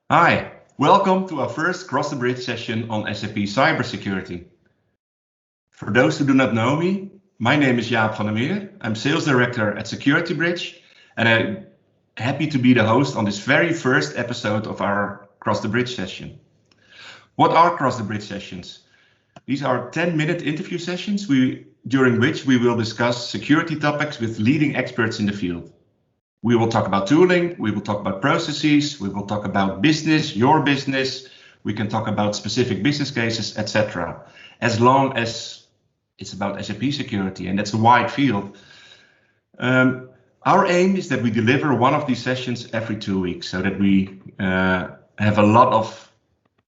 Hi, welcome to our first Cross the Bridge session on SAP Cybersecurity. For those who do not know me, my name is Jaap van Meer. I'm Sales Director at SecurityBridge, and I'm happy to be the host on this very first episode of our Cross the Bridge session. What are Cross the Bridge sessions? These are 10-minute interview sessions during which we will discuss security topics with leading experts in the field. We will talk about tooling, we will talk about processes, we will talk about business, your business, we can talk about specific business cases, etc. As long as it's about SAP security, and that's a wide field. Our aim is that we deliver one of these sessions every 2 weeks so that we have a lot of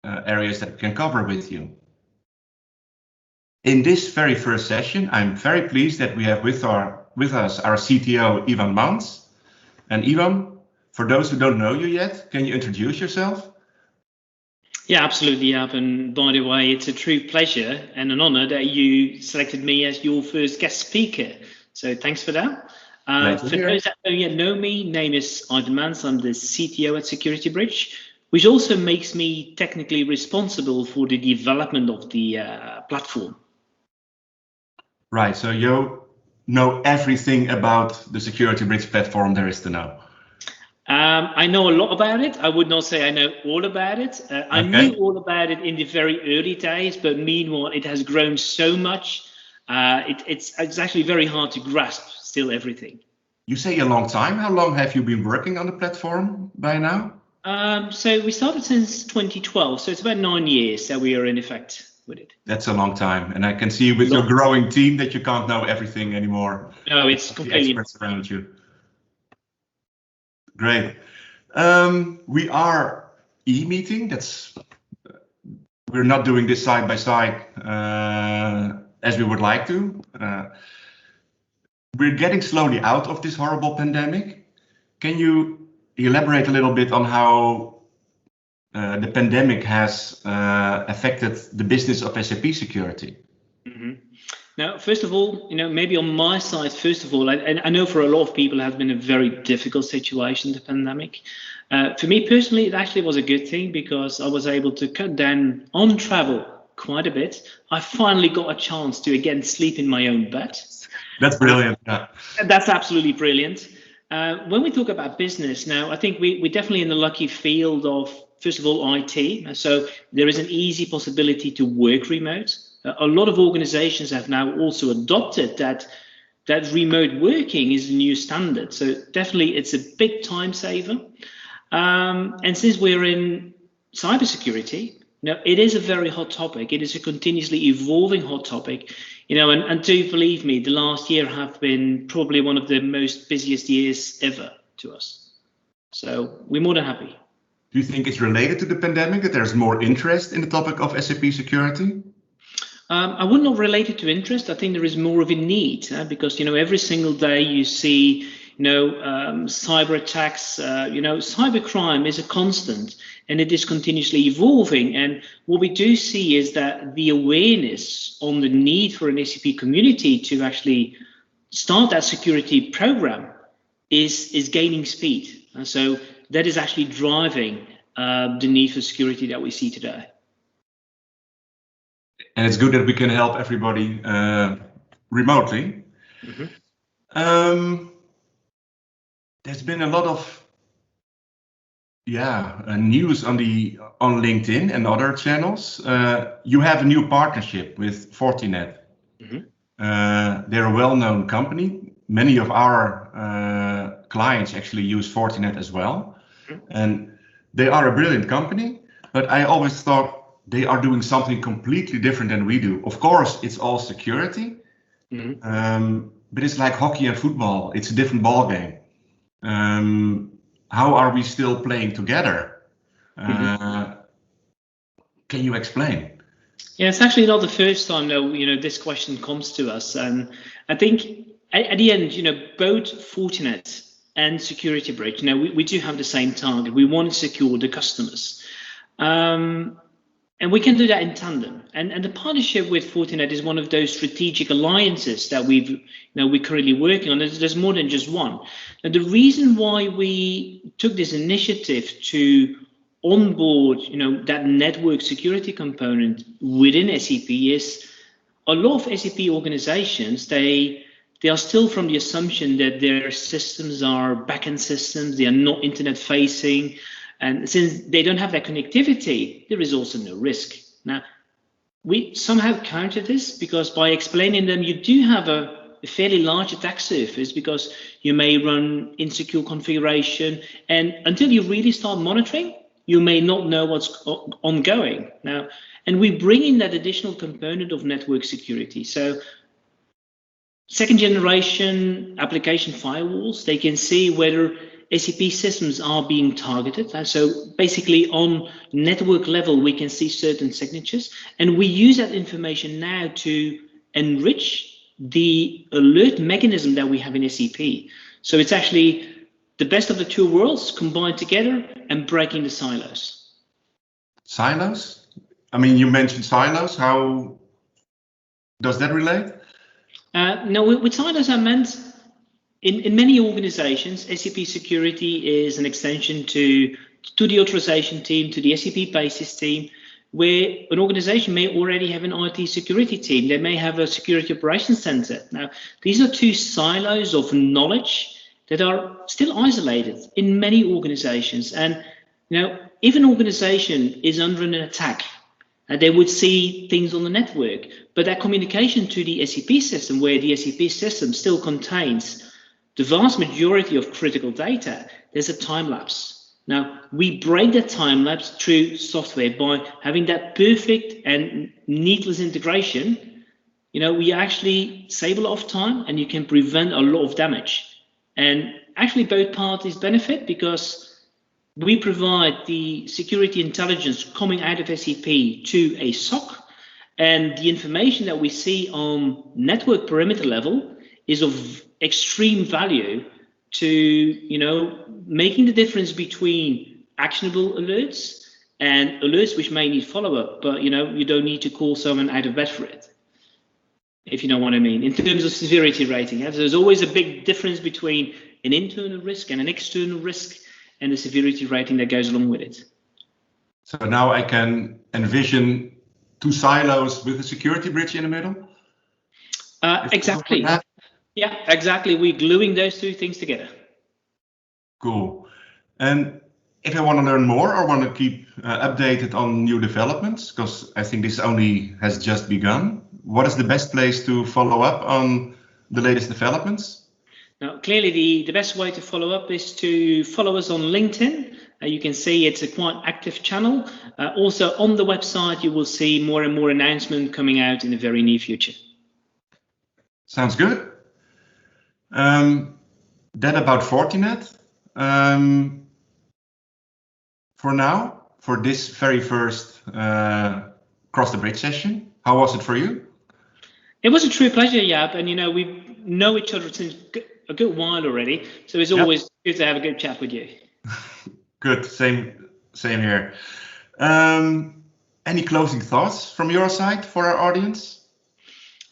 areas that we can cover with you. In this very first session, I'm very pleased that we have with us our CTO Ivan Mans. And Ivan, for those who don't know you yet, can you introduce yourself? Yeah, absolutely, Jaap. And by the way, it's a true pleasure and an honor that you selected me as your first guest speaker. So thanks for that. For those that don't yet know me, name is Ivan Mans. I'm the CTO at SecurityBridge, which also makes me technically responsible for the development of the platform. Right, so you know everything about the SecurityBridge platform there is to know. I know a lot about it. I would not say I know all about it. I knew all about it in the very early days, but meanwhile, it has grown so much. It's actually very hard to grasp still everything. You say a long time. How long have you been working on the platform by now? So we started since 2012, so it's about 9 years that we are in effect with it. That's a long time, and I can see with your growing team that you can't know everything anymore. No, it's completely experts around you. Great. We are e-meeting. We're not doing this side by side as we would like to. We're getting slowly out of this horrible pandemic. Can you elaborate a little bit on how the pandemic has affected the business of SAP security? Mm-hmm. Now, first of all, maybe on my side, first of all, I know for a lot of people it has been a very difficult situation, the pandemic. For me personally, it actually was a good thing because I was able to cut down on travel quite a bit. I finally got a chance to again sleep in my own bed. That's brilliant. Yeah. That's absolutely brilliant. When we talk about business now, I think we're definitely in the lucky field of, first of all, IT. So there is an easy possibility to work remote. A lot of organizations have now also adopted that remote working is the new standard. So definitely it's a big time saver. And since we're in cybersecurity, it is a very hot topic. It is a continuously evolving hot topic. And do believe me, the last year have been probably one of the most busiest years ever to us. So we're more than happy. Do you think it's related to the pandemic that there's more interest in the topic of SAP security? I would not relate it to interest. I think there is more of a need because, every single day you see, cyber attacks, cybercrime is a constant and it is continuously evolving. And what we do see is that the awareness on the need for an SAP community to actually start that security program is gaining speed. And so that is actually driving the need for security that we see today. And it's good that we can help everybody remotely. Mm-hmm. There's been a lot of news on LinkedIn and other channels. You have a new partnership with Fortinet. Mm-hmm. They're a well-known company. Many of our clients actually use Fortinet as well. Mm-hmm. And they are a brilliant company, but I always thought they are doing something completely different than we do. Of course, it's all security, mm-hmm. But it's like hockey and football. It's a different ball game. How are we still playing together? Mm-hmm. Can you explain? Yeah, it's actually not the first time though, this question comes to us. And I think at the end, both Fortinet and SecurityBridge, we do have the same target. We want to secure the customers. And we can do that in tandem. And the partnership with Fortinet is one of those strategic alliances that we're currently working on. There's more than just one. And the reason why we took this initiative to onboard, that network security component within SAP is a lot of SAP organizations, they are still from the assumption that their systems are backend systems, they are not internet facing. And since they don't have that connectivity, there is also no risk. Now, we somehow counter this because by explaining them, you do have a fairly large attack surface because you may run insecure configuration. And until you really start monitoring, you may not know what's ongoing. Now, and we bring in that additional component of network security. So second generation application firewalls, they can see whether SAP systems are being targeted. And so basically on network level, we can see certain signatures. And we use that information now to enrich the alert mechanism that we have in SAP. So it's actually the best of the two worlds combined together and breaking the silos. Silos? I mean, you mentioned silos. How does that relate? No, with silos I meant in many organizations, SAP Security is an extension to the authorization team, to the SAP basis team, where an organization may already have an IT security team. They may have a security operations center. Now, these are two silos of knowledge that are still isolated in many organizations. And if an organization is under an attack, they would see things on the network, but that communication to the SAP system, where the SAP system still contains the vast majority of critical data, there's a time lapse. Now, we break that time lapse through software by having that perfect and needless integration. We actually save a lot of time and you can prevent a lot of damage. And actually both parties benefit because we provide the security intelligence coming out of SAP to a SOC, and the information that we see on network perimeter level is of extreme value to, making the difference between actionable alerts and alerts which may need follow-up, but, you don't need to call someone out of bed for it, if you know what I mean. In terms of severity rating, there's always a big difference between an internal risk and an external risk, and the severity rating that goes along with it. So now I can envision two silos with a security bridge in the middle? Exactly. Yeah, exactly. We're gluing those two things together. Cool. And if I want to learn more or want to keep updated on new developments, because I think this only has just begun, what is the best place to follow up on the latest developments? Now, clearly, the best way to follow up is to follow us on LinkedIn. You can see it's a quite active channel. Also, on the website, you will see more and more announcements coming out in the very near future. Sounds good. Then about Fortinet. For now, for this very first Cross the Bridge session, how was it for you? It was a true pleasure, Jaap. And, we know each other since a good while already, so it's always good to have a good chat with you. Good, same here. Any closing thoughts from your side for our audience?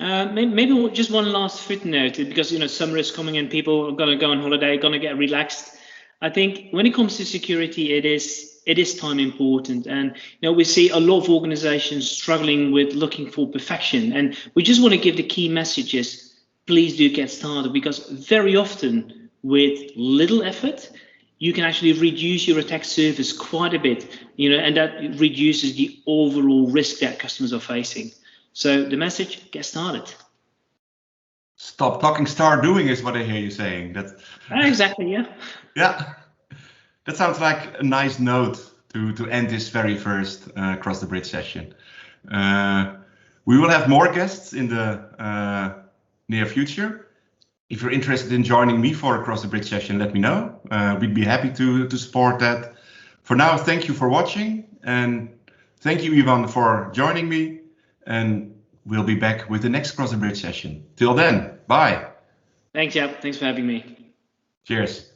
Maybe just one last footnote, because summer is coming and people are going to go on holiday, going to get relaxed. I think when it comes to security, it is time important, and we see a lot of organizations struggling with looking for perfection, and we just want to give the key messages. Please do get started, because very often with little effort, you can actually reduce your attack surface quite a bit, and that reduces the overall risk that customers are facing. So the message, get started. Stop talking, start doing is what I hear you saying. Exactly, yeah. Yeah, that sounds like a nice note to end this very first Cross the Bridge session. We will have more guests in the near future. If you're interested in joining me for a Cross the Bridge session, let me know. We'd be happy to support that. For now, thank you for watching, and thank you, Ivan, for joining me, and we'll be back with the next Cross the Bridge session. Till then, bye. Thanks, Jaap. Thanks for having me. Cheers.